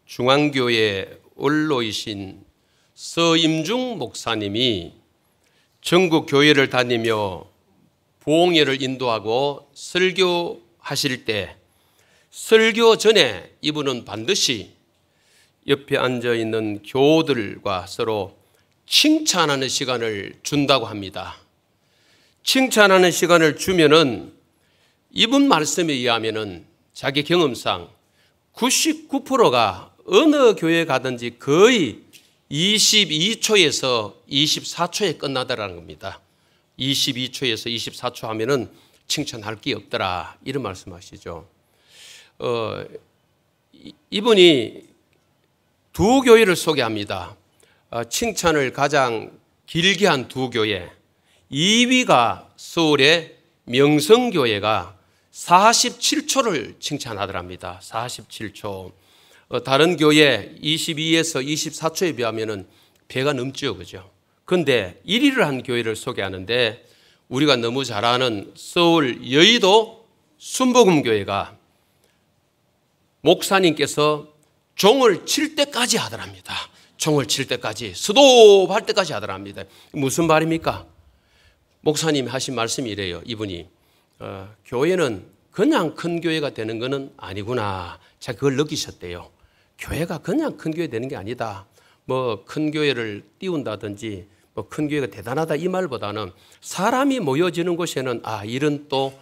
포항중앙교회 원로이신 서임중 목사님이 전국 교회를 다니며 부흥회를 인도하고 설교하실 때 설교 전에 이분은 반드시 옆에 앉아있는 교우들과 서로 칭찬하는 시간을 준다고 합니다. 칭찬하는 시간을 주면은 이분 말씀에 의하면은 자기 경험상 99%가 어느 교회 가든지 거의 22초에서 24초에 끝나더라는 겁니다. 22초에서 24초 하면은 칭찬할 게 없더라 이런 말씀하시죠. 이분이 두 교회를 소개합니다. 칭찬을 가장 길게 한 두 교회. 2위가 서울의 명성교회가 47초를 칭찬하더랍니다. 47초. 다른 교회 22에서 24초에 비하면 배가 넘죠. 그죠? 그런데 1위를 한 교회를 소개하는데 우리가 너무 잘 아는 서울 여의도 순복음교회가 목사님께서 종을 칠 때까지 하더랍니다. 종을 칠 때까지, 스톱할 때까지 하더랍니다. 무슨 말입니까? 목사님 하신 말씀이 이래요. 이분이 교회는 그냥 큰 교회가 되는 것은 아니구나. 제가 그걸 느끼셨대요. 교회가 그냥 큰 교회 되는 게 아니다. 뭐 큰 교회를 띄운다든지 뭐 큰 교회가 대단하다 이 말보다는 사람이 모여지는 곳에는 이런 또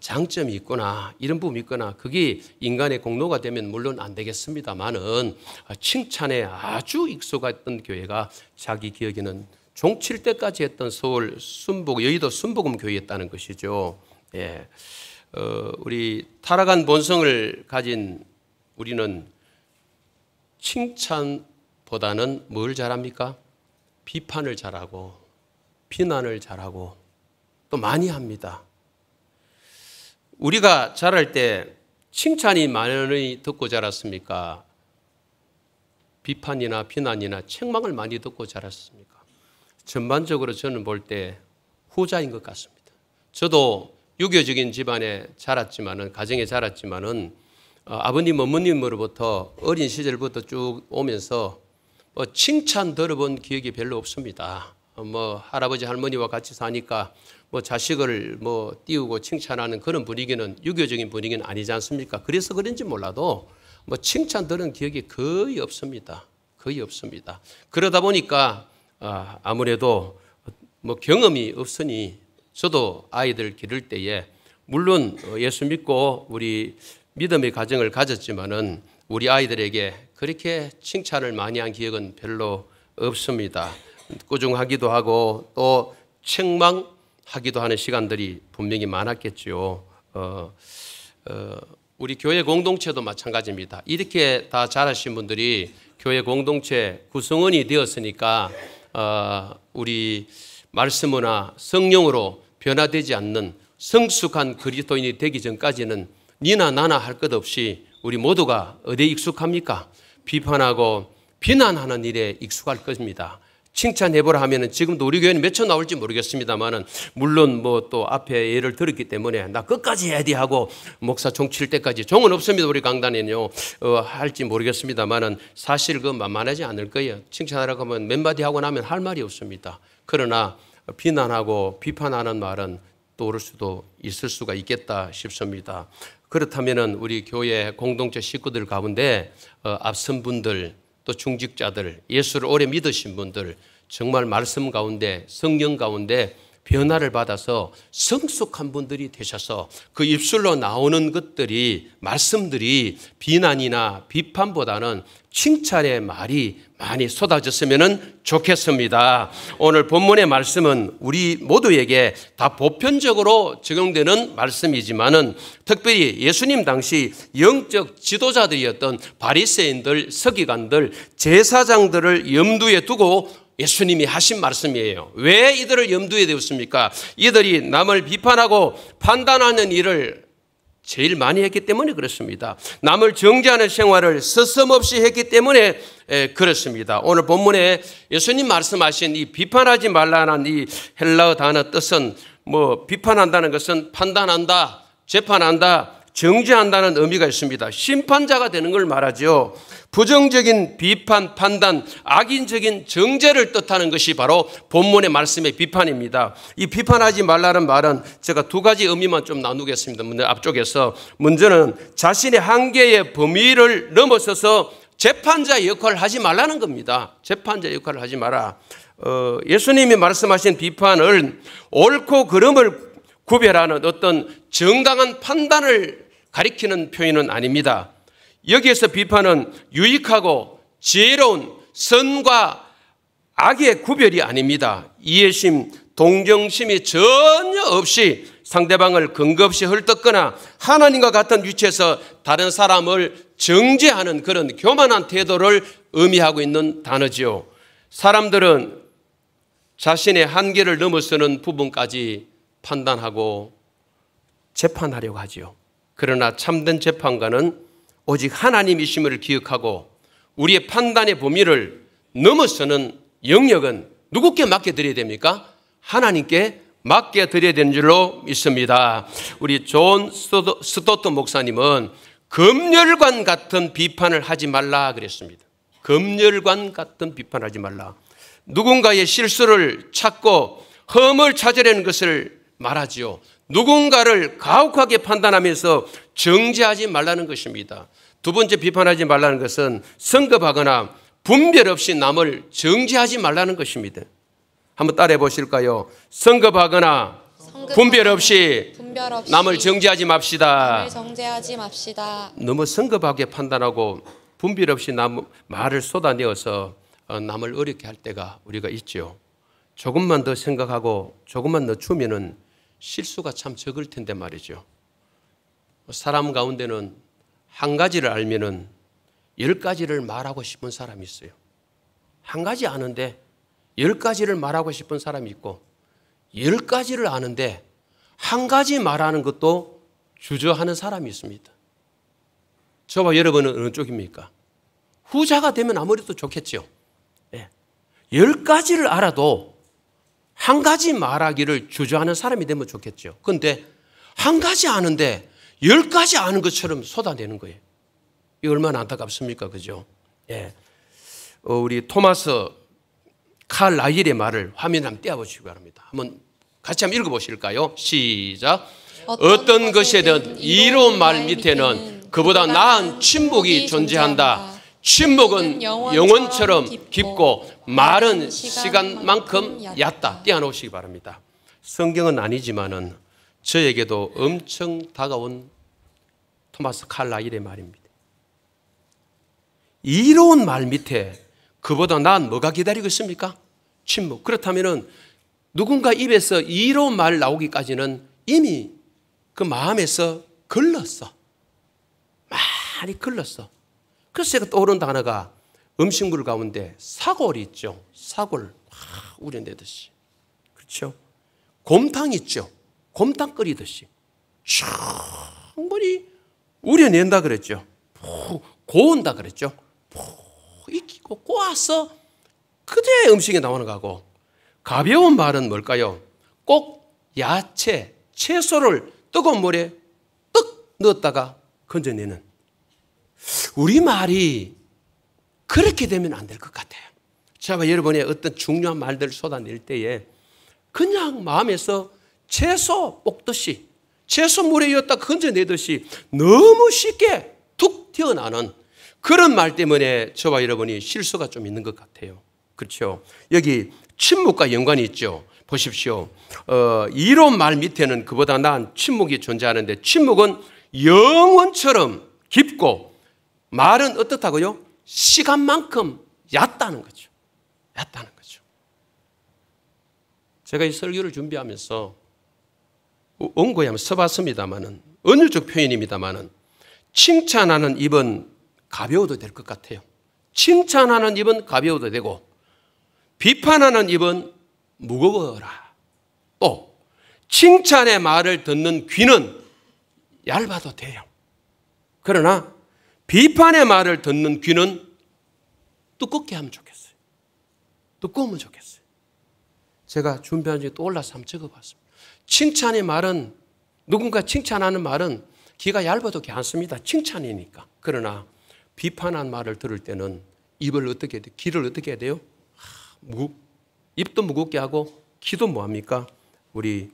장점이 있구나, 이런 부분이 있구나. 그게 인간의 공로가 되면 물론 안 되겠습니다만은 칭찬에 아주 익숙했던 교회가 자기 기억에는 종칠 때까지 했던 서울 여의도 순복음 교회였다는 것이죠. 예. 우리 타락한 본성을 가진 우리는 칭찬보다는 뭘 잘합니까? 비판을 잘하고 비난을 잘하고 또 많이 합니다. 우리가 자랄 때 칭찬이 많이 듣고 자랐습니까? 비판이나 비난이나 책망을 많이 듣고 자랐습니까? 전반적으로 저는 볼 때 후자인 것 같습니다. 저도 유교적인 집안에 자랐지만은, 가정에 자랐지만은 아버님, 어머님으로부터 어린 시절부터 쭉 오면서 칭찬 들어본 기억이 별로 없습니다. 할아버지, 할머니와 같이 사니까 자식을 띄우고 칭찬하는 그런 분위기는 유교적인 분위기는 아니지 않습니까? 그래서 그런지 몰라도 칭찬 들은 기억이 거의 없습니다. 거의 없습니다. 그러다 보니까 아무래도 경험이 없으니 저도 아이들 기를 때에 물론 예수 믿고 우리 믿음의 가정을 가졌지만은 우리 아이들에게 그렇게 칭찬을 많이 한 기억은 별로 없습니다. 꾸중하기도 하고 또 책망하기도 하는 시간들이 분명히 많았겠죠. 우리 교회 공동체도 마찬가지입니다. 이렇게 다 자라신 분들이 교회 공동체 구성원이 되었으니까 우리 말씀으로나 성령으로 변화되지 않는 성숙한 그리스도인이 되기 전까지는 니나 나나 할 것 없이 우리 모두가 어디에 익숙합니까? 비판하고 비난하는 일에 익숙할 것입니다. 칭찬해보라 하면은 지금도 우리 교회는 몇 초 나올지 모르겠습니다만은 물론 또 앞에 예를 들었기 때문에 나 끝까지 해야 돼 하고 목사 종 칠 때까지 종은 없습니다. 우리 강단에는요 할지 모르겠습니다만은 사실 그 만만하지 않을 거예요. 칭찬하라고 하면 몇 마디 하고 나면 할 말이 없습니다. 그러나 비난하고 비판하는 말은 떠오를 수도 있을 수가 있겠다 싶습니다. 그렇다면은 우리 교회 공동체 식구들 가운데 앞선 분들 또 중직자들, 예수를 오래 믿으신 분들 정말 말씀 가운데 성령 가운데 변화를 받아서 성숙한 분들이 되셔서 그 입술로 나오는 것들이 말씀들이 비난이나 비판보다는 칭찬의 말이 많이 쏟아졌으면 좋겠습니다. 오늘 본문의 말씀은 우리 모두에게 다 보편적으로 적용되는 말씀이지만은 특별히 예수님 당시 영적 지도자들이었던 바리새인들, 서기관들, 제사장들을 염두에 두고 예수님이 하신 말씀이에요. 왜 이들을 염두에 두었습니까? 이들이 남을 비판하고 판단하는 일을 제일 많이 했기 때문에 그렇습니다. 남을 정죄하는 생활을 서슴없이 했기 때문에 그렇습니다. 오늘 본문에 예수님 말씀하신 이 비판하지 말라는 이 헬라어 단어 뜻은 비판한다는 것은 판단한다, 재판한다, 정죄한다는 의미가 있습니다. 심판자가 되는 걸 말하죠. 부정적인 비판, 판단, 악인적인 정죄를 뜻하는 것이 바로 본문의 말씀의 비판입니다. 이 비판하지 말라는 말은 제가 두 가지 의미만 좀 나누겠습니다. 먼저 앞쪽에서 먼저는 자신의 한계의 범위를 넘어서서 재판자 역할을 하지 말라는 겁니다. 재판자 역할을 하지 마라. 예수님이 말씀하신 비판을 옳고 그름을 구별하는 어떤 정당한 판단을 가리키는 표현은 아닙니다. 여기에서 비판은 유익하고 지혜로운 선과 악의 구별이 아닙니다. 이해심, 동정심이 전혀 없이 상대방을 근거 없이 헐뜯거나 하나님과 같은 위치에서 다른 사람을 정죄하는 그런 교만한 태도를 의미하고 있는 단어지요. 사람들은 자신의 한계를 넘어서는 부분까지 판단하고 재판하려고 하지요. 그러나 참된 재판관은 오직 하나님이심을 기억하고 우리의 판단의 범위를 넘어서는 영역은 누구께 맡겨드려야 됩니까? 하나님께 맡겨드려야 되는 줄로 믿습니다. 우리 존 스토튼 목사님은 검열관 같은 비판을 하지 말라 그랬습니다. 검열관 같은 비판하지 말라. 누군가의 실수를 찾고 흠을 찾으려는 것을 말하지요. 누군가를 가혹하게 판단하면서 정죄하지 말라는 것입니다. 두 번째 비판하지 말라는 것은 성급하거나 분별 없이 남을 정죄하지 말라는 것입니다. 한번 따라해 보실까요? 성급하거나 분별 없이 남을 정죄하지 맙시다. 너무 성급하게 판단하고 분별 없이 말을 쏟아내어서 남을 어렵게 할 때가 우리가 있죠. 조금만 더 생각하고 조금만 늦추면은 실수가 참 적을 텐데 말이죠. 사람 가운데는 한 가지를 알면은 10가지를 말하고 싶은 사람이 있어요. 한 가지 아는데 10가지를 말하고 싶은 사람이 있고 10가지를 아는데 한 가지 말하는 것도 주저하는 사람이 있습니다. 저와 여러분은 어느 쪽입니까? 후자가 되면 아무래도 좋겠죠. 10가지를 알아도 한 가지 말하기를 주저하는 사람이 되면 좋겠죠. 그런데 한 가지 아는데 10가지 아는 것처럼 쏟아내는 거예요. 이거 얼마나 안타깝습니까? 그죠? 예. 우리 토마스 칼 라일의 말을 화면에 한번 띄워보시기 바랍니다. 같이 한번 읽어보실까요? 시작. 어떤 것이든 이로운 말 밑에는 그보다 나은 침묵이 존재한다. 침묵은 영혼처럼 깊고 말은 시간만큼 얕다. 띄워놓으시기 바랍니다. 성경은 아니지만은 저에게도 엄청 다가온 토마스 칼 라일의 말입니다. 이로운 말 밑에 그보다 나은 뭐가 기다리고 있습니까? 침묵. 그렇다면은 누군가 입에서 이로운 말 나오기까지는 이미 그 마음에서 걸렀어. 많이 걸렀어. 그래서 제가 떠오른 단어가 음식물 가운데 사골이 있죠. 사골 우려내듯이. 그렇죠? 곰탕 있죠. 곰탕 끓이듯이 충분히 우려낸다 그랬죠. 고운다 그랬죠. 익히고 꼬아서 그대 음식에 나오는 거고, 가벼운 말은 뭘까요? 꼭 야채, 채소를 뜨거운 물에 떡 넣었다가 건져내는, 우리 말이 그렇게 되면 안 될 것 같아요. 제가 여러분의 어떤 중요한 말들을 쏟아낼 때에 그냥 마음에서 채소 볶듯이, 채소 물에 넣었다 건져내듯이 너무 쉽게 툭 튀어나오는 그런 말 때문에 저와 여러분이 실수가 좀 있는 것 같아요. 그렇죠? 여기 침묵과 연관이 있죠. 보십시오. 이로운 말 밑에는 그보다 나은 침묵이 존재하는데, 침묵은 영원처럼 깊고 말은 어떻다고요? 시간만큼 얕다는 거죠. 얕다는 거죠. 제가 이 설교를 준비하면서 원고에 한번 써봤습니다만은, 언어적 표현입니다만은, 칭찬하는 입은 가벼워도 될 것 같아요. 칭찬하는 입은 가벼워도 되고, 비판하는 입은 무거워라. 또 칭찬의 말을 듣는 귀는 얇아도 돼요. 그러나 비판의 말을 듣는 귀는 두껍게 하면 좋겠어요. 두꺼우면 좋겠어요. 제가 준비한 적에 또 올라서 한번 적어봤습니다. 칭찬의 말은, 누군가 칭찬하는 말은 귀가 얇아도 괜찮습니다. 칭찬이니까. 그러나 비판한 말을 들을 때는 입을 어떻게 해야 돼요? 귀를 어떻게 해야 돼요? 입도 무겁게 하고 귀도 뭐합니까? 우리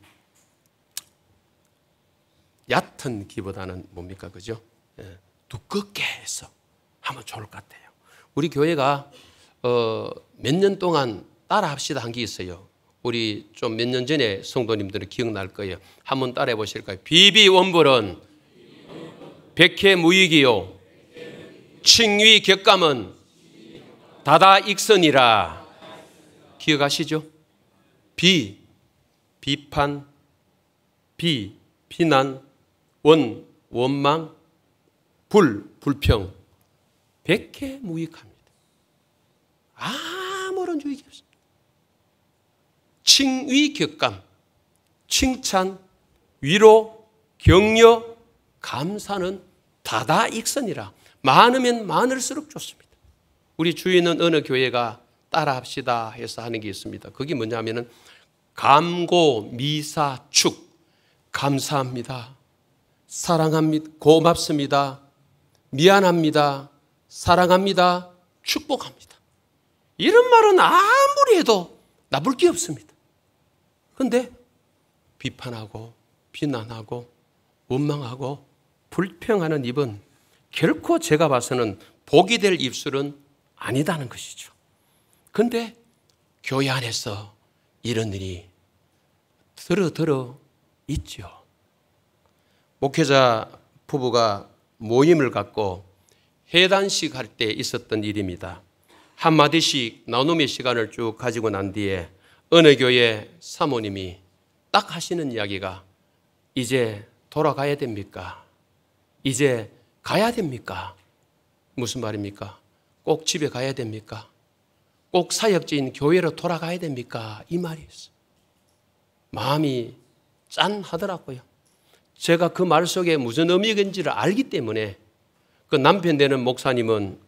얕은 귀보다는 뭡니까? 그죠? 두껍게 해서 하면 좋을 것 같아요. 우리 교회가 몇 년 동안 따라 합시다 한 게 있어요. 우리 좀 몇 년 전에 성도님들은 기억날 거예요. 한번 따라해 보실까요? 비비원불은 백해무익이요 칭위 격감은 다다익선이라. 기억하시죠? 비판, 비난, 원망, 불평, 백해무익합니다. 아무런 유익이 없습니다. 칭위 격감, 칭찬, 위로, 격려, 감사는 다다익선이라. 많으면 많을수록 좋습니다. 우리 주위에 있는 어느 교회가 따라합시다 해서 하는 게 있습니다. 그게 뭐냐면은 감고 미사 축. 감사합니다. 사랑합니다. 고맙습니다. 미안합니다. 사랑합니다. 축복합니다. 이런 말은 아무리 해도 나쁠 게 없습니다. 그런데 비판하고 비난하고 원망하고 불평하는 입은 결코 제가 봐서는 복이 될 입술은 아니다는 것이죠. 그런데 교회 안에서 이런 일이 들어 있죠. 목회자 부부가 모임을 갖고 회단식 할 때 있었던 일입니다. 한마디씩 나눔의 시간을 쭉 가지고 난 뒤에 어느 교회 사모님이 딱 하시는 이야기가 이제 돌아가야 됩니까? 이제 가야 됩니까? 무슨 말입니까? 꼭 집에 가야 됩니까? 꼭 사역지인 교회로 돌아가야 됩니까? 이 말이었어요. 마음이 짠하더라고요. 제가 그 말 속에 무슨 의미인지를 알기 때문에 그 남편 되는 목사님은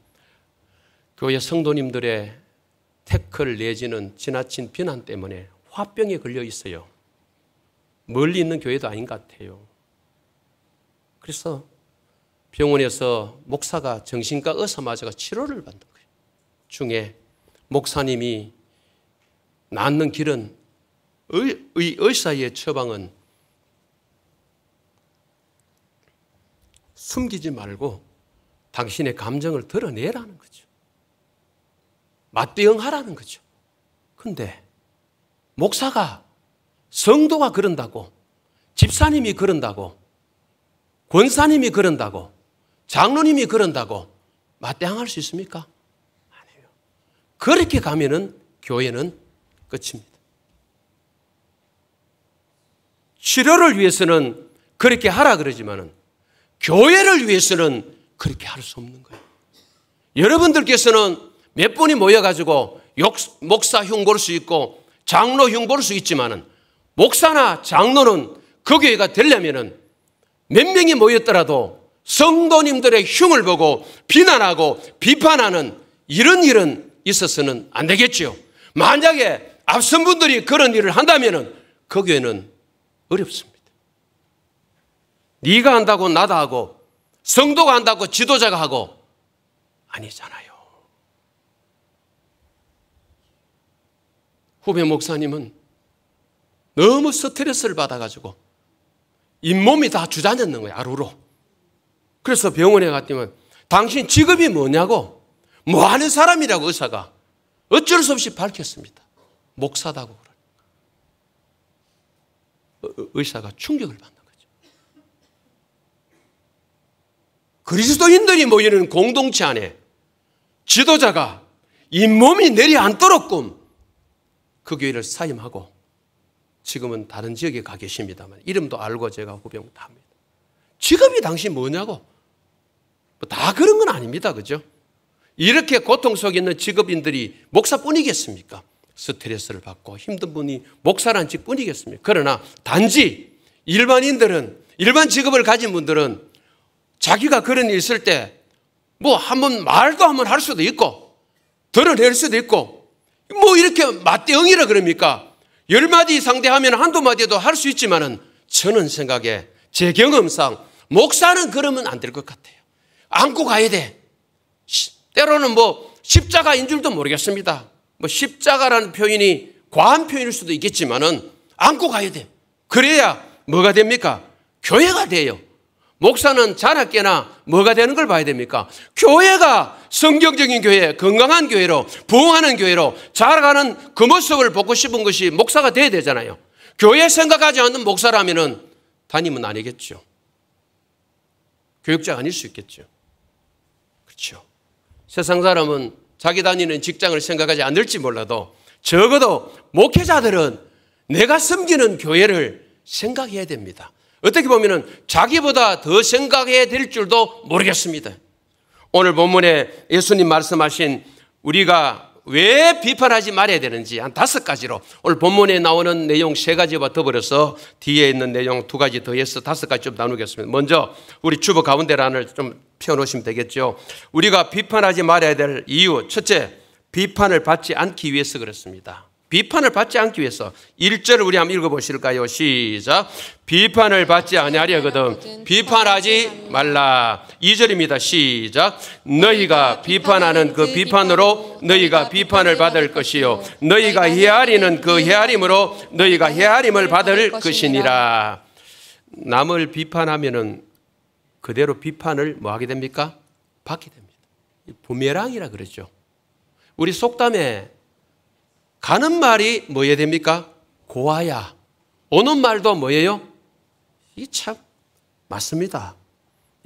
교회 성도님들의 태클 내지는 지나친 비난 때문에 화병에 걸려 있어요. 멀리 있는 교회도 아닌 것 같아요. 그래서 병원에서 목사가 정신과 의사 맞아가 치료를 받는 거예요. 중에 목사님이 낫는 길은 의사의 처방은 숨기지 말고 당신의 감정을 드러내라는 거죠. 맞대응하라는 거죠. 그런데 목사가 성도가 그런다고, 집사님이 그런다고, 권사님이 그런다고, 장로님이 그런다고 맞대응할 수 있습니까? 아니에요. 그렇게 가면은 교회는 끝입니다. 치료를 위해서는 그렇게 하라 그러지만은 교회를 위해서는 그렇게 할 수 없는 거예요. 여러분들께서는 몇 분이 모여가지고 목사 흉볼 수 있고 장로 흉볼 수 있지만은 목사나 장로는 그 교회가 되려면은 몇 명이 모였더라도 성도님들의 흉을 보고 비난하고 비판하는 이런 일은 있어서는 안 되겠죠. 만약에 앞선 분들이 그런 일을 한다면은 그 교회는 어렵습니다. 네가 한다고 나도 하고 성도가 한다고 지도자가 하고 아니잖아요. 후배 목사님은 너무 스트레스를 받아가지고 잇몸이 다 주저앉는 거예요. 아루로. 그래서 병원에 갔더니 당신 직업이 뭐냐고, 뭐 하는 사람이라고 의사가 어쩔 수 없이 밝혔습니다. 목사다고. 의사가 충격을 받는 거죠. 그리스도인들이 모이는 공동체 안에 지도자가 잇몸이 내려앉도록끔 그 교회를 사임하고 지금은 다른 지역에 가 계십니다만 이름도 알고 제가 후병 다 합니다. 직업이 당신 뭐냐고. 뭐 다 그런 건 아닙니다. 그죠? 이렇게 고통 속에 있는 직업인들이 목사뿐이겠습니까? 스트레스를 받고 힘든 분이 목사란 직뿐이겠습니까? 그러나 단지 일반인들은, 일반 직업을 가진 분들은 자기가 그런 일 있을 때 뭐 한번 말도 한번 할 수도 있고 드러낼 수도 있고 뭐 이렇게 맞대응이라 그럽니까? 10마디 상대하면 한두 마디도 할 수 있지만은 저는 생각에 제 경험상 목사는 그러면 안 될 것 같아요. 안고 가야 돼. 때로는 뭐 십자가인 줄도 모르겠습니다. 뭐 십자가라는 표현이 과한 표현일 수도 있겠지만은 안고 가야 돼. 그래야 뭐가 됩니까? 교회가 돼요. 목사는 자나깨나 뭐가 되는 걸 봐야 됩니까? 교회가 성경적인 교회, 건강한 교회로, 부흥하는 교회로 자라가는 그 모습을 보고 싶은 것이 목사가 돼야 되잖아요. 교회 생각하지 않는 목사라면은 담임은 아니겠죠. 교육자가 아닐 수 있겠죠. 그렇죠. 세상 사람은 자기 다니는 직장을 생각하지 않을지 몰라도 적어도 목회자들은 내가 섬기는 교회를 생각해야 됩니다. 어떻게 보면은 자기보다 더 생각해야 될 줄도 모르겠습니다. 오늘 본문에 예수님 말씀하신 우리가 왜 비판하지 말아야 되는지 한 5가지로 오늘 본문에 나오는 내용 3가지와 더불어서 뒤에 있는 내용 2가지 더해서 5가지 좀 나누겠습니다. 먼저 우리 주보 가운데란을 좀 펴놓으시면 되겠죠. 우리가 비판하지 말아야 될 이유, 첫째, 비판을 받지 않기 위해서 그렇습니다. 비판을 받지 않기 위해서 1절을 우리 한번 읽어보실까요? 시작. 비판을 받지 아니하려거든 비판하지 말라. 2절입니다. 시작. 너희가 비판하는 그 비판으로 너희가 비판을 받을 것이요 너희가 헤아리는 그 헤아림으로 너희가 헤아림을 받을 것이니라. 남을 비판하면은 그대로 비판을 뭐 하게 됩니까? 받게 됩니다. 부메랑이라 그러죠. 우리 속담에 가는 말이 뭐여야 됩니까? 고와야. 오는 말도 뭐예요? 이 참 맞습니다.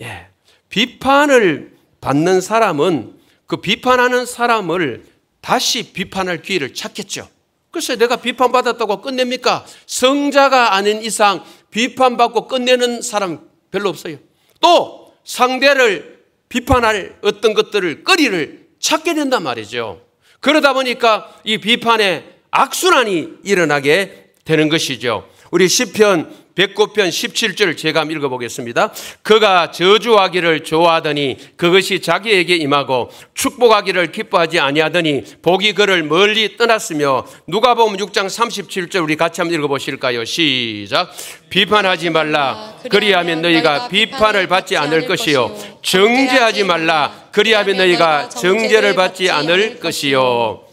예. 비판을 받는 사람은 그 비판하는 사람을 다시 비판할 기회를 찾겠죠. 글쎄 내가 비판받았다고 끝냅니까? 성자가 아닌 이상 비판받고 끝내는 사람 별로 없어요. 또 상대를 비판할 어떤 것들을 거리를 찾게 된단 말이죠. 그러다 보니까 이 비판의 악순환이 일어나게 되는 것이죠. 우리 시편 109편 17절 제가 한번 읽어보겠습니다. 그가 저주하기를 좋아하더니 그것이 자기에게 임하고 축복하기를 기뻐하지 아니하더니 복이 그를 멀리 떠났으며 누가복음 6장 37절 우리 같이 한번 읽어보실까요? 시작. 비판하지 말라. 그리하면 너희가 비판을 받지 않을 것이요 정죄하지 말라. 그리하면 너희가 정죄를 받지 않을 것이요.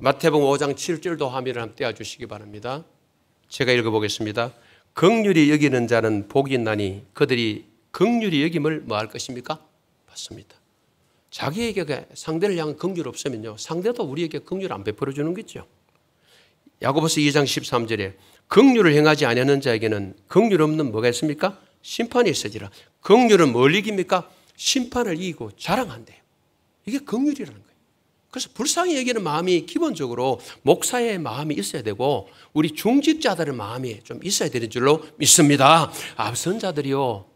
마태복음 5장 7절도 화면을 한번 떼어주시기 바랍니다. 제가 읽어보겠습니다. 긍휼히 여기는 자는 복이 있나니 그들이 긍휼히 여김을 뭐 할 것입니까? 받습니다. 자기에게 상대를 향한 긍휼 없으면요 상대도 우리에게 긍휼 안 베풀어 주는 거죠. 야고보서 2장 13절에 긍휼을 행하지 아니하는 자에게는 긍휼 없는 뭐가 있습니까? 심판이 있으리라. 긍휼은 뭘 이깁니까? 심판을 이기고 자랑한대요. 이게 긍휼이라는 거예요. 그래서 불쌍히 여기는 마음이 기본적으로 목사의 마음이 있어야 되고 우리 중직자들의 마음이 좀 있어야 되는 줄로 믿습니다. 앞선자들이요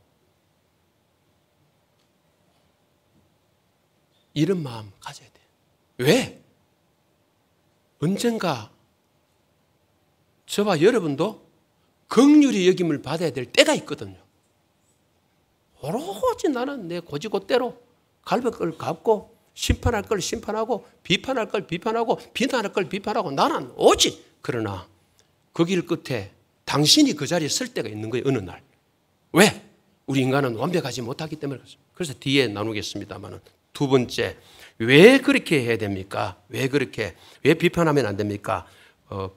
이런 마음 가져야 돼요. 왜? 언젠가 저와 여러분도 긍휼히 여김을 받아야 될 때가 있거든요. 오로지 나는 내 고지고대로 갈볼 걸 갚고 심판할 걸 심판하고 비판할 걸 비판하고 비난할 걸 비판하고 나는 오직 그러나 그 길 끝에 당신이 그 자리에 설 때가 있는 거예요. 어느 날. 왜? 우리 인간은 완벽하지 못하기 때문에 그렇습니다. 그래서 뒤에 나누겠습니다만 2번째 왜 그렇게 해야 됩니까? 왜 비판하면 안 됩니까?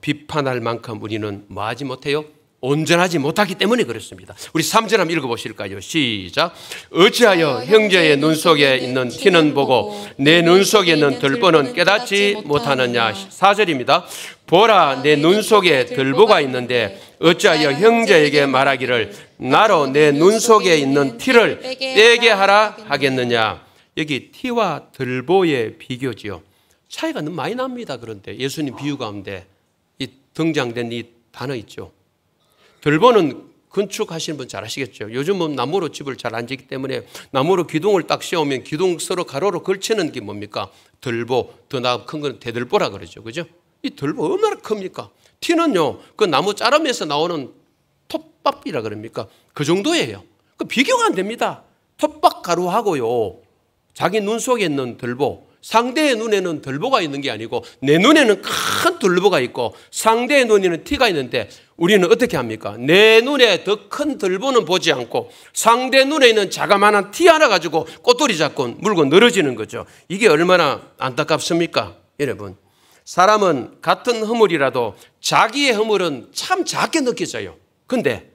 비판할 만큼 우리는 뭐 하지 못해요? 온전하지 못하기 때문에 그렇습니다. 우리 3절 한번 읽어보실까요? 시작. 어찌하여 형제의 눈 속에 있는 티는 보고 내 눈 속에 있는 들보는 깨닫지 못하느냐. 4절입니다. 보라 내 눈 속에 들보가 있는데 어찌하여 형제에게 말하기를 나로 내 눈 속에 있는 티를 빼게 하라 하겠느냐. 여기 티와 들보의 비교지요. 차이가 너무 많이 납니다. 그런데 예수님 비유 가운데 이 등장된 이 단어 있죠. 들보는 건축하시는 분 잘 아시겠죠. 요즘은 나무로 집을 잘 안 짓기 때문에 나무로 기둥을 딱 세우면 기둥 서로 가로로 걸치는 게 뭡니까? 들보, 더 나아 큰 건 대들보라 그러죠. 그죠? 이 들보 얼마나 큽니까? 티는요, 그 나무 자람에서 나오는 톱밥이라 그럽니까? 그 정도예요. 그 비교가 안 됩니다. 톱밥 가루하고요, 자기 눈 속에 있는 들보, 상대의 눈에는 들보가 있는 게 아니고 내 눈에는 큰 들보가 있고 상대의 눈에는 티가 있는데 우리는 어떻게 합니까? 내 눈에 더 큰 들보는 보지 않고 상대 눈에 있는 자그마한 티 하나 가지고 꼬투리 잡고 물고 늘어지는 거죠. 이게 얼마나 안타깝습니까? 여러분, 사람은 같은 허물이라도 자기의 허물은 참 작게 느껴져요. 근데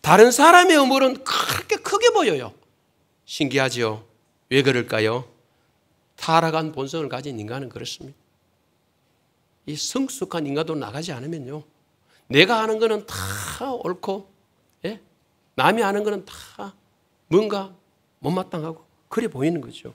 다른 사람의 허물은 그렇게 크게 보여요. 신기하죠? 왜 그럴까요? 타락한 본성을 가진 인간은 그렇습니다. 이 성숙한 인간도 나가지 않으면요, 내가 하는 거는 다 옳고, 예? 남이 하는 거는 다 뭔가 못마땅하고 그래 보이는 거죠.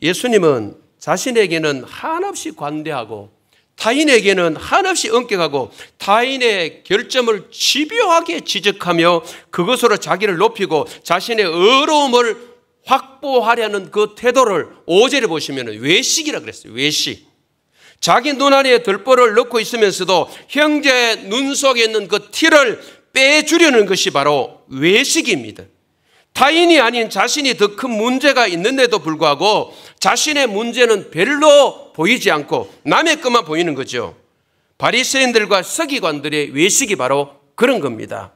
예수님은 자신에게는 한없이 관대하고 타인에게는 한없이 엄격하고 타인의 결점을 집요하게 지적하며 그것으로 자기를 높이고 자신의 의로움을 확보하려는 그 태도를 5절에 보시면 외식이라 그랬어요. 외식. 자기 눈 안에 들보를 넣고 있으면서도 형제의 눈 속에 있는 그 티를 빼주려는 것이 바로 외식입니다. 타인이 아닌 자신이 더 큰 문제가 있는데도 불구하고 자신의 문제는 별로 보이지 않고 남의 것만 보이는 거죠. 바리새인들과 서기관들의 외식이 바로 그런 겁니다.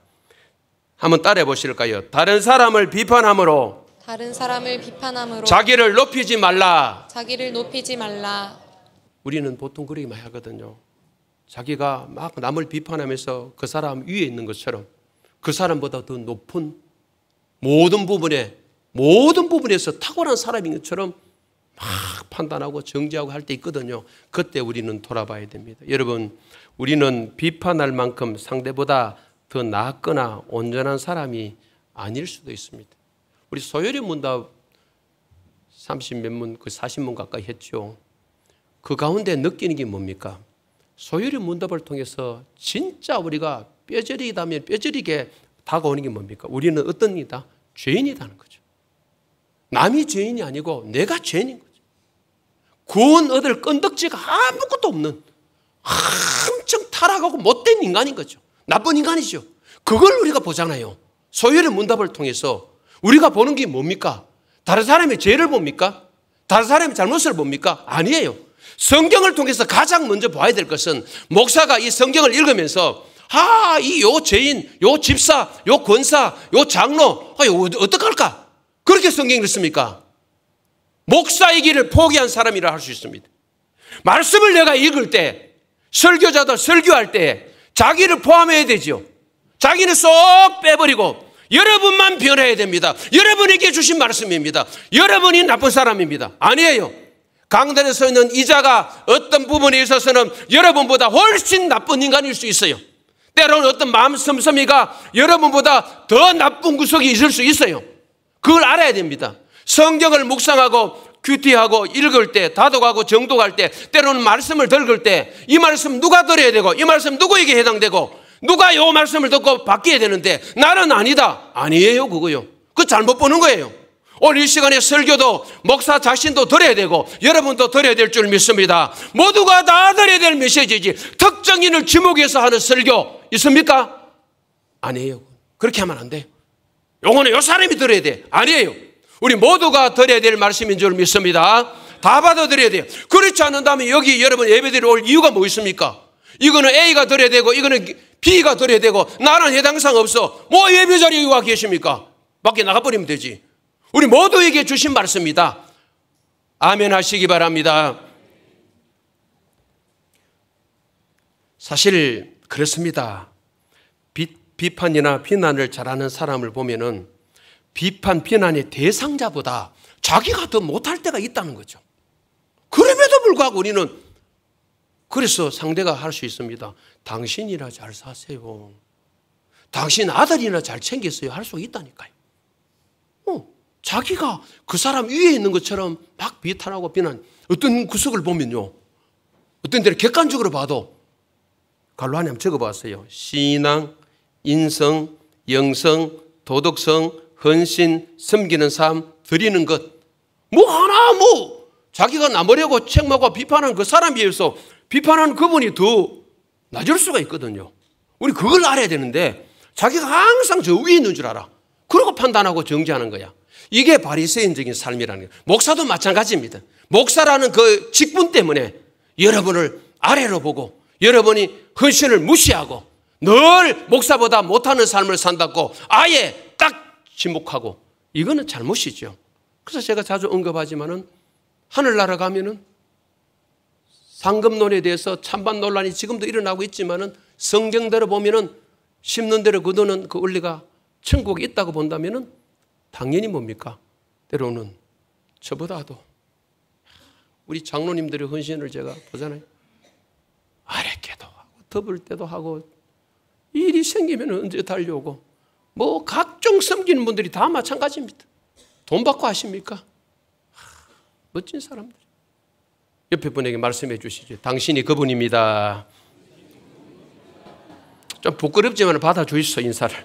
한번 따라해 보실까요? 다른 사람을 비판함으로 자기를 높이지 말라. 우리는 보통 그렇게 많이 하거든요. 자기가 막 남을 비판하면서 그 사람 위에 있는 것처럼 그 사람보다 더 높은 모든 부분에서 탁월한 사람인 것처럼 막 판단하고 정죄하고 할 때 있거든요. 그때 우리는 돌아봐야 됩니다. 여러분, 우리는 비판할 만큼 상대보다 더 낫거나 온전한 사람이 아닐 수도 있습니다. 우리 소요리 문답 30몇 문, 40문 가까이 했죠. 그 가운데 느끼는 게 뭡니까? 소요리 문답을 통해서 진짜 우리가 뼈저리다면 뼈저리게 다가오는 게 뭡니까? 우리는 어떤 이다? 죄인이라는 거죠. 남이 죄인이 아니고 내가 죄인인 거죠. 구원 얻을 끈덕지가 아무것도 없는 엄청 타락하고 못된 인간인 거죠. 나쁜 인간이죠. 그걸 우리가 보잖아요. 소요리 문답을 통해서 우리가 보는 게 뭡니까? 다른 사람의 죄를 봅니까? 다른 사람의 잘못을 봅니까? 아니에요. 성경을 통해서 가장 먼저 봐야 될 것은 목사가 이 성경을 읽으면서 요 죄인, 요 집사, 요 권사, 요 장로, 어떡할까? 그렇게 성경을 읽습니까? 목사이기를 포기한 사람이라 할 수 있습니다. 말씀을 내가 읽을 때, 설교자도 설교할 때 자기를 포함해야 되죠. 자기는 쏙 빼버리고 여러분만 변해야 됩니다. 여러분에게 주신 말씀입니다. 여러분이 나쁜 사람입니다. 아니에요. 강단에 서 있는 이자가 어떤 부분에 있어서는 여러분보다 훨씬 나쁜 인간일 수 있어요. 때로는 어떤 마음 씀씀이가 여러분보다 더 나쁜 구석이 있을 수 있어요. 그걸 알아야 됩니다. 성경을 묵상하고 큐티하고 읽을 때, 다독하고 정독할 때, 때로는 말씀을 들을 때 이 말씀 누가 들어야 되고 이 말씀 누구에게 해당되고 누가 이 말씀을 듣고 바뀌어야 되는데 나는 아니다. 아니에요, 그거요. 그거 잘못 보는 거예요. 오늘 이 시간에 설교도 목사 자신도 들어야 되고 여러분도 들어야 될 줄 믿습니다. 모두가 다 들어야 될 메시지지 특정인을 지목해서 하는 설교 있습니까? 아니에요. 그렇게 하면 안 돼요. 요거는 요 사람이 들어야 돼. 아니에요. 우리 모두가 들어야 될 말씀인 줄 믿습니다. 다 받아들여야 돼요. 그렇지 않는다면 여기 여러분 예배드리러 올 이유가 뭐 있습니까? 이거는 A가 들어야 되고 이거는 B가 들어야 되고 나는 해당사항 없어. 뭐 예배 자리에 와 계십니까? 밖에 나가버리면 되지. 우리 모두에게 주신 말씀입니다. 아멘 하시기 바랍니다. 사실 그렇습니다. 비판이나 비난을 잘하는 사람을 보면은 비판, 비난의 대상자보다 자기가 더 못할 때가 있다는 거죠. 그럼에도 불구하고 우리는 그래서 상대가 할 수 있습니다. 당신이나 잘 사세요. 당신 아들이나 잘 챙겼어요. 할 수 있다니까요. 자기가 그 사람 위에 있는 것처럼 막 비탄하고 비난. 어떤 구석을 보면요. 어떤 데를 객관적으로 봐도 갈로 안에 한번 적어봤어요. 신앙, 인성, 영성, 도덕성, 헌신, 섬기는 삶, 드리는 것. 자기가 나무려고 책망하고 비판하는 그 사람에 비해서 비판하는 그분이 더 낮을 수가 있거든요. 우리 그걸 알아야 되는데 자기가 항상 저 위에 있는 줄 알아. 그러고 판단하고 정죄하는 거야. 이게 바리새인적인 삶이라는 거예요. 목사도 마찬가지입니다. 목사라는 그 직분 때문에 여러분을 아래로 보고 여러분이 헌신을 무시하고 늘 목사보다 못하는 삶을 산다고 아예 딱 지목하고, 이거는 잘못이죠. 그래서 제가 자주 언급하지만은 하늘나라 가면은 상급론에 대해서 찬반 논란이 지금도 일어나고 있지만은 성경대로 보면은 심는 대로 거두는 그 원리가 천국에 있다고 본다면은 당연히 뭡니까? 때로는 저보다도 우리 장로님들의 헌신을 제가 보잖아요. 아랫게도 하고 덮을 때도 하고 일이 생기면 언제 달려오고 뭐 각종 섬기는 분들이 다 마찬가지입니다. 돈 받고 하십니까? 멋진 사람들. 옆에 분에게 말씀해 주시죠. 당신이 그분입니다. 좀 부끄럽지만 받아주시소, 인사를.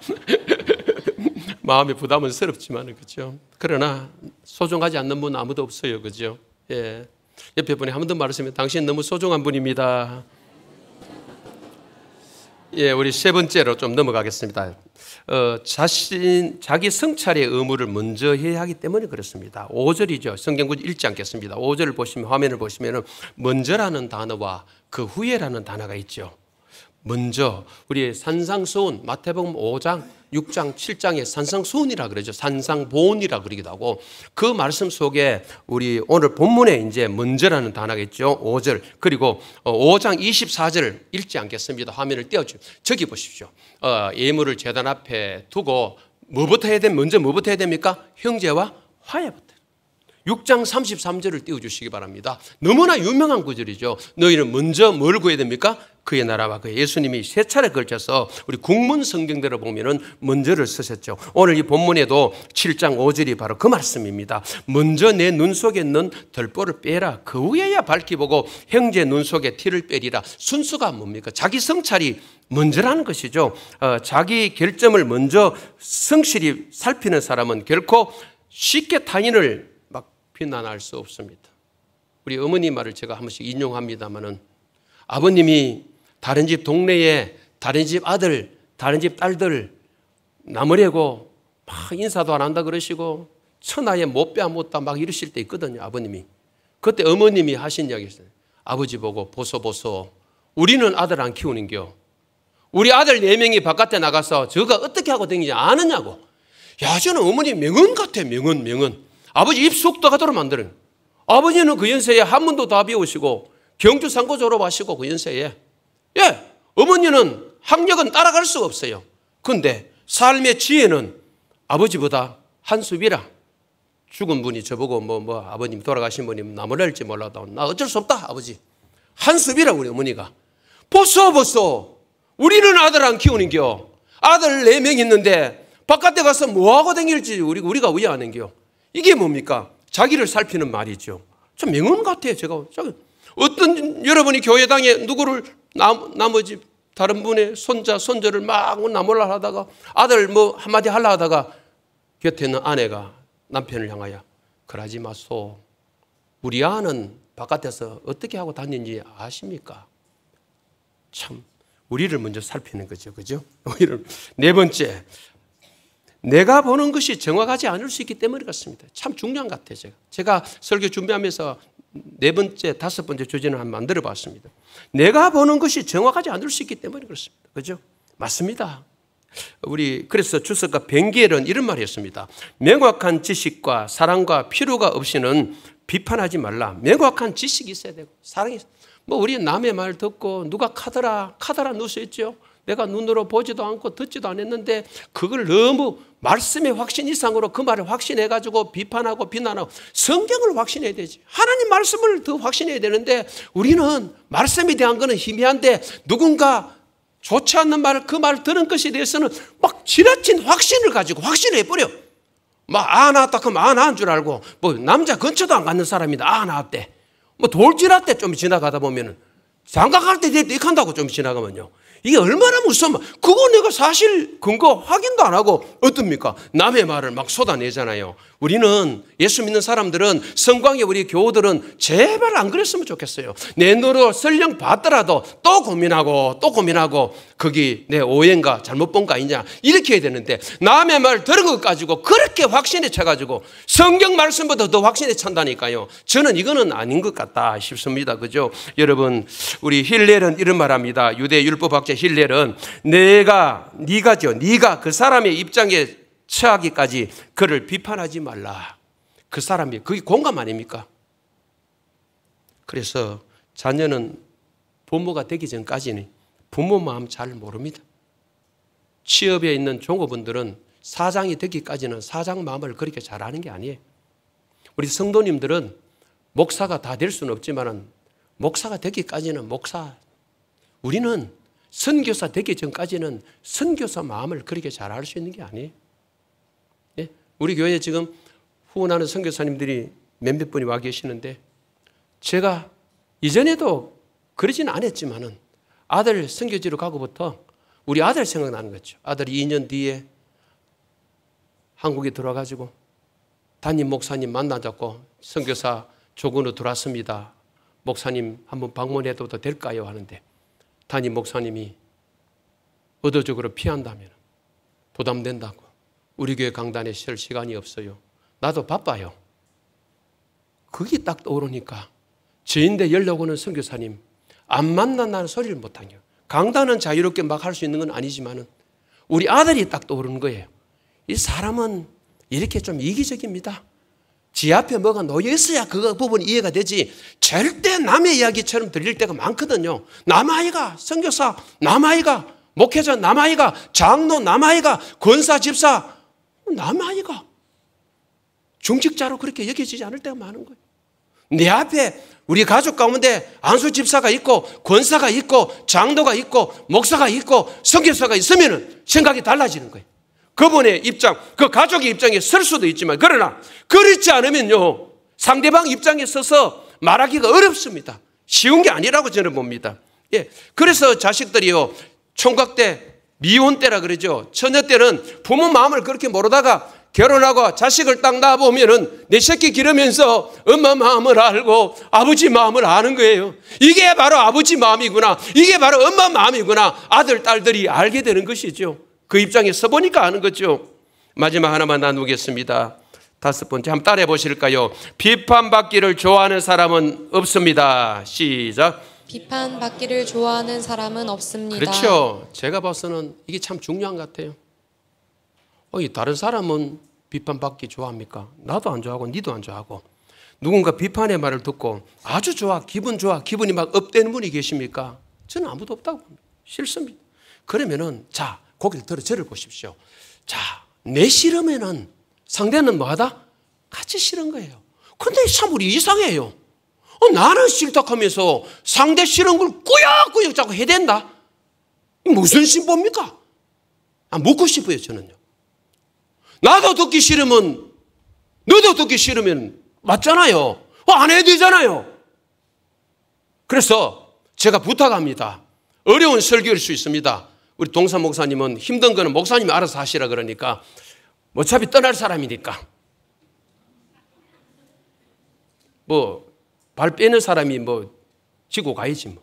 마음의 부담은 스럽지만, 그렇죠? 그러나 소중하지 않는 분 아무도 없어요, 그죠? 예. 옆에 분이 한 번 더 말씀해. 당신 너무 소중한 분입니다. 예, 우리 세 번째로 좀 넘어가겠습니다. 자기 성찰의 의무를 먼저 해야 하기 때문에 그렇습니다. 5절이죠. 성경구절 읽지 않겠습니다. 5절을 보시면, 화면을 보시면 먼저라는 단어와 그 후에라는 단어가 있죠. 먼저, 우리 산상수훈, 마태복음 5장, 6장, 7장에 산상수훈이라 그러죠. 산상보훈이라 그러기도 하고, 그 말씀 속에 우리 오늘 본문에 이제 먼저라는 단어가 있죠. 5절. 그리고 5장 24절 읽지 않겠습니다. 화면을 띄워주세요. 저기 보십시오. 예물을 제단 앞에 두고 뭐부터 해야 됩니까? 먼저 뭐부터 해야 됩니까? 형제와 화해부터. 6장 33절을 띄워주시기 바랍니다. 너무나 유명한 구절이죠. 너희는 먼저 뭘 구해야 됩니까? 그의 나라와 그의. 예수님이 세 차례 걸쳐서 우리 국문 성경대로 보면은 먼저를 쓰셨죠. 오늘 이 본문에도 7장 5절이 바로 그 말씀입니다. 먼저 내 눈 속에 있는 덜보를 빼라. 그 후에야 밝히 보고 형제 눈 속에 티를 빼리라. 순수가 뭡니까? 자기 성찰이 먼저라는 것이죠. 자기 결점을 먼저 성실히 살피는 사람은 결코 쉽게 타인을 비난할 수 없습니다. 우리 어머니 말을 제가 한 번씩 인용합니다마는, 아버님이 다른 집 동네에 다른 집 아들, 다른 집 딸들 나무래고 막 인사도 안 한다 그러시고 천하에 못 빼앗못다 막 이러실 때 있거든요. 아버님이. 그때 어머님이 하신 이야기 있어요. 아버지 보고 보소 우리는 아들 안 키우는겨. 우리 아들 4명이 바깥에 나가서 저가 어떻게 하고 다니는지 아느냐고. 야, 저는 어머니 명언 같아. 명언. 아버지 입속도 가도록 만드는. 아버지는 그 연세에 한문도 다 배우시고 경주 상고 졸업하시고 그 연세에. 예, 어머니는 학력은 따라갈 수가 없어요. 그런데 삶의 지혜는 아버지보다 한 수 위라. 죽은 분이 저보고 아버님 돌아가신 분이 나무랄지 몰라도 나 어쩔 수 없다 아버지. 한 수 위라 우리 어머니가. 보소 우리는 아들 안 키우는겨. 아들 4명 있는데 바깥에 가서 뭐하고 다닐지 우리가 왜 아는겨. 이게 뭡니까? 자기를 살피는 말이죠. 좀 명언 같아요. 제가 어떤 여러분이 교회당에 누구를 나머지 다른 분의 손자를 막 나몰라 하다가 아들 한마디 하려 하다가 곁에 있는 아내가 남편을 향하여 그러지 마소. 우리 아는 바깥에서 어떻게 하고 다니는지 아십니까? 참 우리를 먼저 살피는 거죠. 그죠? 네 번째. 내가 보는 것이 정확하지 않을 수 있기 때문에 그렇습니다. 참 중요한 것 같아요. 제가 설교 준비하면서 4번째, 5번째 주제는 한번 만들어 봤습니다. 내가 보는 것이 정확하지 않을 수 있기 때문에 그렇습니다. 그죠? 맞습니다. 그래서 주석가 벵겔은 이런 말을 했습니다. 명확한 지식과 사랑과 필요가 없이는 비판하지 말라. 명확한 지식이 있어야 되고 사랑이 우리 남의 말 듣고 누가 카더라 넣을 수 있죠. 내가 눈으로 보지도 않고 듣지도 않았는데 그걸 너무 말씀의 확신 이상으로 그 말을 확신해가지고 비판하고 비난하고 성경을 확신해야 되지. 하나님 말씀을 더 확신해야 되는데 우리는 말씀에 대한 거는 희미한데 누군가 좋지 않는 말을 그 말을 들은 것에 대해서는 막 지나친 확신을 가지고 확신해버려. 나왔다 그러면 나은 줄 알고 남자 근처도 안 갖는 사람이다. 나왔대. 돌지랄 때 좀 지나가다 보면은 장가갈 때 이렇게 한다고 좀 지나가면요. 이게 얼마나 무서워. 그거 내가 사실 근거 확인도 안 하고 어떻습니까? 남의 말을 막 쏟아내잖아요. 우리는 예수 믿는 사람들은 성광의 우리 교우들은 제발 안 그랬으면 좋겠어요. 내 눈으로 설령 봤더라도 또 고민하고 또 고민하고 거기 내 오해인가 잘못 본 거 아니냐 이렇게 해야 되는데 남의 말 들은 것 가지고 그렇게 확신에 차가지고 성경 말씀보다 더 확신에 찬다니까요. 저는 이거는 아닌 것 같다 싶습니다. 그죠? 여러분, 우리 힐렐은 이런 말합니다. 유대 율법학자 힐렐은 네가 그 사람의 입장에 처하기까지 그를 비판하지 말라. 그 사람이 그게 공감 아닙니까? 그래서 자녀는 부모가 되기 전까지는 부모 마음 잘 모릅니다. 취업에 있는 종업원들은 사장이 되기까지는 사장 마음을 그렇게 잘 아는 게 아니에요. 우리 성도님들은 목사가 다 될 수는 없지만 목사가 되기까지는 목사, 우리는 선교사 되기 전까지는 선교사 마음을 그렇게 잘 알 수 있는 게 아니에요. 예? 우리 교회에 지금 후원하는 선교사님들이 몇몇 분이 와 계시는데 제가 이전에도 그러지는 않았지만은 아들 선교지로 가고부터 우리 아들 생각나는 거죠. 아들이 2년 뒤에 한국에 들어와가지고 담임 목사님 만나자고 선교사 조건으로 들어왔습니다. 목사님 한번 방문해도 될까요? 하는데 담임 목사님이 의도적으로 피한다면 부담된다고. 우리 교회 강단에 쉴 시간이 없어요. 나도 바빠요. 그게 딱 떠오르니까 저인데 연락 오는 선교사님 안 만난다는 소리를 못하냐. 강단은 자유롭게 막 할 수 있는 건 아니지만은 우리 아들이 딱 떠오르는 거예요. 이 사람은 이렇게 좀 이기적입니다. 지 앞에 뭐가 놓여 있어야 그 부분이 이해가 되지 절대 남의 이야기처럼 들릴 때가 많거든요. 남아이가 선교사, 남아이가 목회자, 남아이가 장로, 남아이가 권사, 집사, 남아이가 중직자로 그렇게 여겨지지 않을 때가 많은 거예요. 내 앞에 우리 가족 가운데 안수 집사가 있고 권사가 있고 장로가 있고 목사가 있고 선교사가 있으면 생각이 달라지는 거예요. 그분의 입장, 그 가족의 입장에 설 수도 있지만 그러나 그렇지 않으면요 상대방 입장에 서서 말하기가 어렵습니다. 쉬운 게 아니라고 저는 봅니다. 예, 그래서 자식들이요 총각 때 미혼 때라 그러죠. 처녀 때는 부모 마음을 그렇게 모르다가 결혼하고 자식을 딱 낳아보면은 내 새끼 기르면서 엄마 마음을 알고 아버지 마음을 아는 거예요. 이게 바로 아버지 마음이구나. 이게 바로 엄마 마음이구나. 아들, 딸들이 알게 되는 것이죠. 그 입장에 서보니까 아는 거죠. 마지막 하나만 나누겠습니다. 5번째 한번 따라해 보실까요? 비판받기를 좋아하는 사람은 없습니다. 시작. 비판받기를 좋아하는 사람은 없습니다. 그렇죠. 제가 봐서는 이게 참 중요한 것 같아요. 다른 사람은 비판받기 좋아합니까? 나도 안 좋아하고 니도 안 좋아하고 누군가 비판의 말을 듣고 아주 좋아, 기분이 막 업되는 분이 계십니까? 저는 아무도 없다고 봅니다. 싫습니다. 그러면은 자, 고개를 들어 저를 보십시오. 자, 내 싫으면은 상대는 뭐하다? 같이 싫은 거예요. 근데 참 우리 이상해요. 나는 싫다 하면서 상대 싫은 걸 꾸역꾸역 자꾸 해댄다? 무슨 신보입니까? 묻고 싶어요, 저는요. 나도 듣기 싫으면 너도 듣기 싫으면 맞잖아요. 안 해도 되잖아요. 그래서 제가 부탁합니다. 어려운 설교일 수 있습니다. 우리 동산 목사님은 힘든 거는 목사님이 알아서 하시라 그러니까 어차피 떠날 사람이니까 발 빼는 사람이 지고 가야지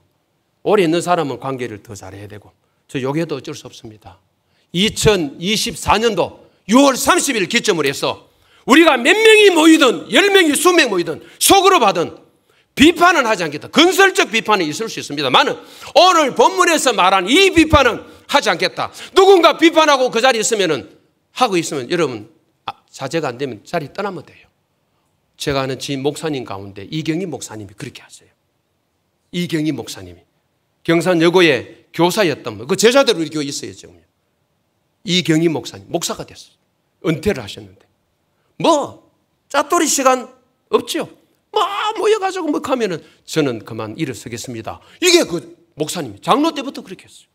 오래 있는 사람은 관계를 더 잘해야 되고 저 욕해도 어쩔 수 없습니다. 2024년도 6월 30일 기점으로 해서 우리가 몇 명이 모이든 10명이 20명 모이든 속으로 받은 비판은 하지 않겠다. 건설적 비판은 있을 수 있습니다만 오늘 본문에서 말한 이 비판은 하지 않겠다. 누군가 비판하고 그 자리에 하고 있으면 여러분 자제가 안 되면 자리 떠나면 돼요. 제가 아는 지인 목사님 가운데 이경희 목사님이 그렇게 하세요. 이경희 목사님이 경산여고의 교사였던 그 제자들 우리 교회에 있어요. 지금 이경희 목사님 목사가 됐어요. 은퇴를 하셨는데 짜투리 시간 없죠. 모여가지고 하면은 저는 그만 일어서겠습니다. 이게 그 목사님이 장로 때부터 그렇게 했어요.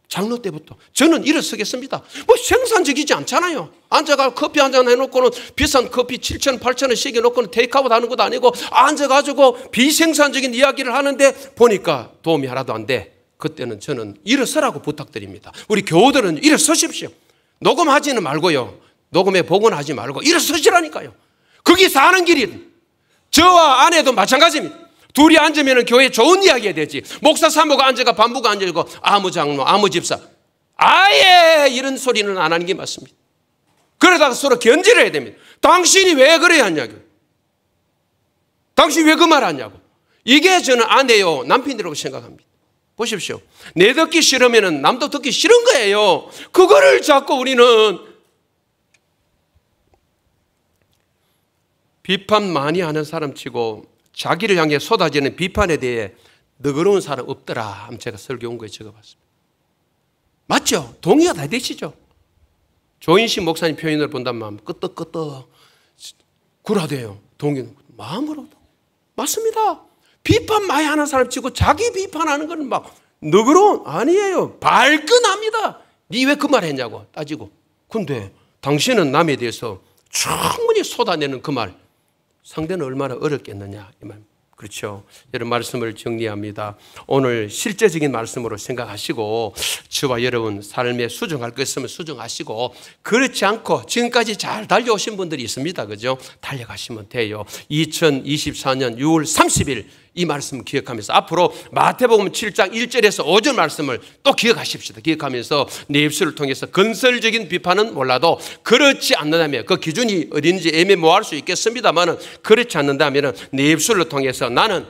장로 때부터 저는 일어서겠습니다. 생산적이지 않잖아요. 앉아가 커피 한잔 해놓고는 비싼 커피 7,000원, 8,000원씩 해놓고는 테이크아웃 하는 것도 아니고 앉아가지고 비생산적인 이야기를 하는데 보니까 도움이 하나도 안 돼. 그때는 저는 일어서라고 부탁드립니다. 우리 교우들은 일어서십시오. 녹음하지는 말고요. 녹음에 복원하지 말고 일어서시라니까요. 그게 사는 길이든. 저와 아내도 마찬가지입니다. 둘이 앉으면 교회 좋은 이야기 해야 되지. 목사 사모가 앉아가 반부가 앉아있고 아무 장로 아무 집사 아예 이런 소리는 안 하는 게 맞습니다. 그러다가 서로 견제를 해야 됩니다. 당신이 왜 그래야 하냐고. 당신이 왜 그 말 하냐고. 이게 저는 아내요 남편이라고 생각합니다. 보십시오. 내 듣기 싫으면 남도 듣기 싫은 거예요. 그거를 자꾸 우리는 비판 많이 하는 사람 치고 자기를 향해 쏟아지는 비판에 대해 너그러운 사람 없더라. 제가 설교 온 거에 적어봤습니다. 맞죠? 동의가 다 되시죠? 조인식 목사님 표현을 본다면 끄떡끄떡 굴하대요. 동의는 마음으로도. 맞습니다. 비판 많이 하는 사람 치고 자기 비판하는 건 막 너그러운 아니에요. 발끈합니다. 니 왜 그 말 했냐고 따지고. 근데 당신은 남에 대해서 충분히 쏟아내는 그 말 상대는 얼마나 어렵겠느냐 이 말. 그렇죠. 이런 말씀을 정리합니다. 오늘 실제적인 말씀으로 생각하시고 저와 여러분 삶에 수정할 것 있으면 수정하시고 그렇지 않고 지금까지 잘 달려오신 분들이 있습니다. 그죠? 달려가시면 돼요. 2024년 6월 30일 이 말씀 기억하면서 앞으로 마태복음 7장 1절에서 5절 말씀을 또 기억하십시다. 기억하면서 내 입술을 통해서 건설적인 비판은 몰라도 그렇지 않는다면 그 기준이 어딘지 애매모호할 수 있겠습니다만 그렇지 않는다면 내 입술을 통해서 나는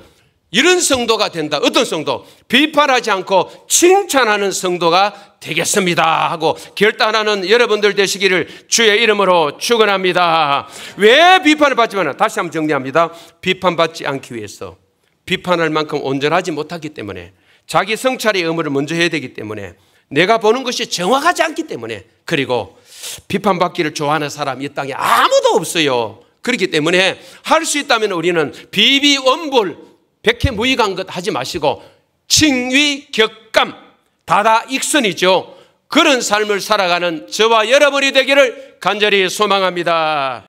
이런 성도가 된다. 어떤 성도? 비판하지 않고 칭찬하는 성도가 되겠습니다 하고 결단하는 여러분들 되시기를 주의 이름으로 축원합니다. 왜 비판을 받지만 다시 한번 정리합니다. 비판받지 않기 위해서 비판할 만큼 온전하지 못하기 때문에 자기 성찰의 의무를 먼저 해야 되기 때문에 내가 보는 것이 정확하지 않기 때문에 그리고 비판받기를 좋아하는 사람 이 땅에 아무도 없어요. 그렇기 때문에 할 수 있다면 우리는 비비원볼 백해무익한 것 하지 마시고 칭위격감 다다익선이죠. 그런 삶을 살아가는 저와 여러분이 되기를 간절히 소망합니다.